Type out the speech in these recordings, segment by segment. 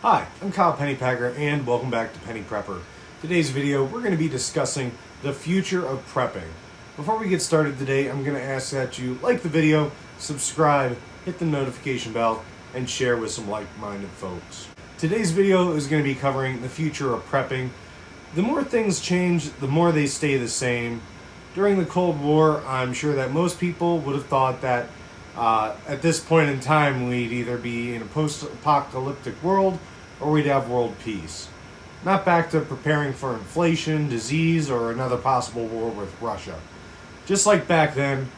Hi, I'm Kyle Pennypacker and welcome back to Penny Prepper. Today's video, we're going to be discussing the future of prepping. Before we get started today, I'm going to ask that you like the video, subscribe, hit the notification bell, and share with some like-minded folks. Today's video is going to be covering the future of prepping. The more things change, the more they stay the same. During the Cold War, I'm sure that most people would have thought that at this point in time we'd either be in a post-apocalyptic world or we'd have world peace. Not back to preparing for inflation, disease, or another possible war with Russia. Just like back then,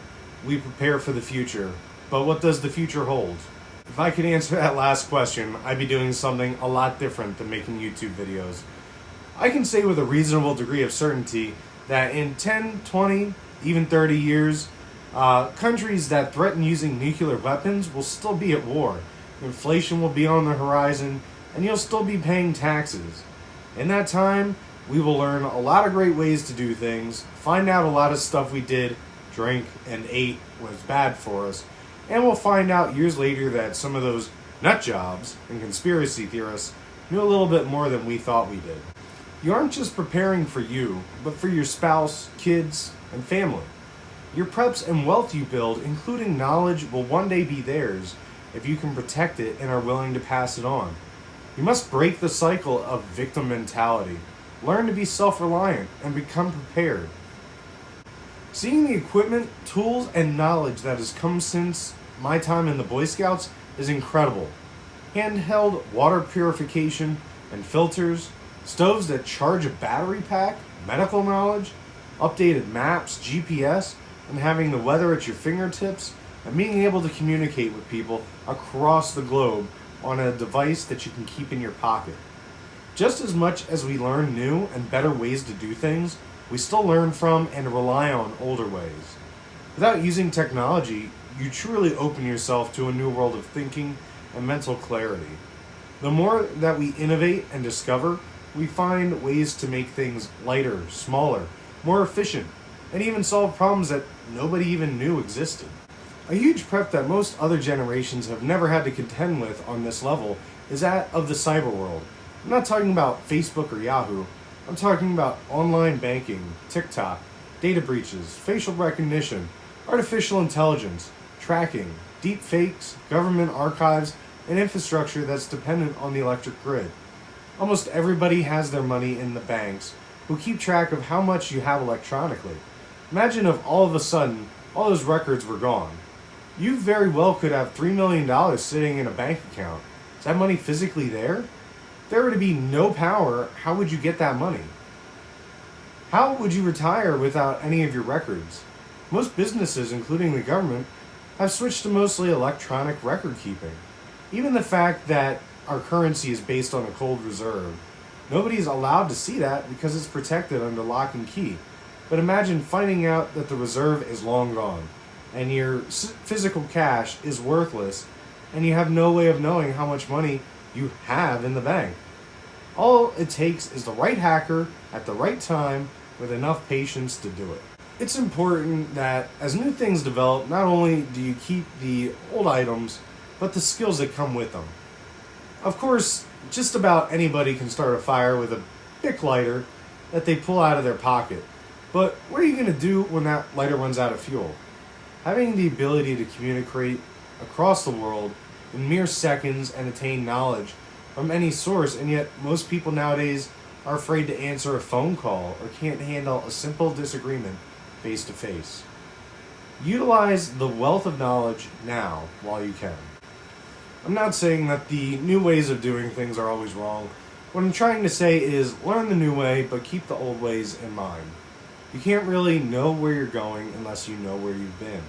we prepare for the future. But what does the future hold? If I could answer that last question, I'd be doing something a lot different than making YouTube videos. I can say with a reasonable degree of certainty that in 10, 20, even 30 years, countries that threaten using nuclear weapons will still be at war. Inflation will be on the horizon, and you'll still be paying taxes. In that time, we will learn a lot of great ways to do things, find out a lot of stuff we did, drank, and ate was bad for us, and we'll find out years later that some of those nut jobs and conspiracy theorists knew a little bit more than we thought we did. You aren't just preparing for you, but for your spouse, kids, and family. Your preps and wealth you build, including knowledge, will one day be theirs if you can protect it and are willing to pass it on. You must break the cycle of victim mentality, learn to be self-reliant, and become prepared. Seeing the equipment, tools, and knowledge that has come since my time in the Boy Scouts is incredible. Handheld water purification and filters, stoves that charge a battery pack, medical knowledge, updated maps, GPS, and having the weather at your fingertips, and being able to communicate with people across the globe on a device that you can keep in your pocket. Just as much as we learn new and better ways to do things, we still learn from and rely on older ways. Without using technology, you truly open yourself to a new world of thinking and mental clarity. The more that we innovate and discover, we find ways to make things lighter, smaller, more efficient, and even solve problems that nobody even knew existed. A huge prep that most other generations have never had to contend with on this level is that of the cyber world. I'm not talking about Facebook or Yahoo. I'm talking about online banking, TikTok, data breaches, facial recognition, artificial intelligence, tracking, deep fakes, government archives, and infrastructure that's dependent on the electric grid. Almost everybody has their money in the banks who keep track of how much you have electronically. Imagine if all of a sudden all those records were gone. You very well could have $3 million sitting in a bank account. Is that money physically there? If there were to be no power, how would you get that money? How would you retire without any of your records? Most businesses, including the government, have switched to mostly electronic record keeping. Even the fact that our currency is based on a cold reserve. Nobody's allowed to see that because it's protected under lock and key. But imagine finding out that the reserve is long gone, and your physical cash is worthless, and you have no way of knowing how much money you have in the bank. All it takes is the right hacker at the right time with enough patience to do it. It's important that as new things develop, not only do you keep the old items, but the skills that come with them. Of course, just about anybody can start a fire with a Bic lighter that they pull out of their pocket. But what are you going to do when that lighter runs out of fuel? Having the ability to communicate across the world in mere seconds and attain knowledge from any source, and yet most people nowadays are afraid to answer a phone call or can't handle a simple disagreement face to face. Utilize the wealth of knowledge now while you can. I'm not saying that the new ways of doing things are always wrong. What I'm trying to say is learn the new way, but keep the old ways in mind. You can't really know where you're going unless you know where you've been.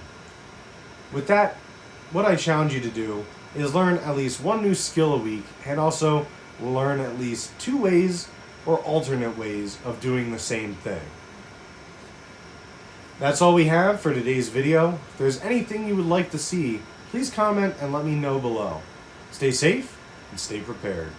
With that, what I challenge you to do is learn at least one new skill a week and also learn at least 2 ways or alternate ways of doing the same thing. That's all we have for today's video. If there's anything you would like to see, please comment and let me know below. Stay safe and stay prepared.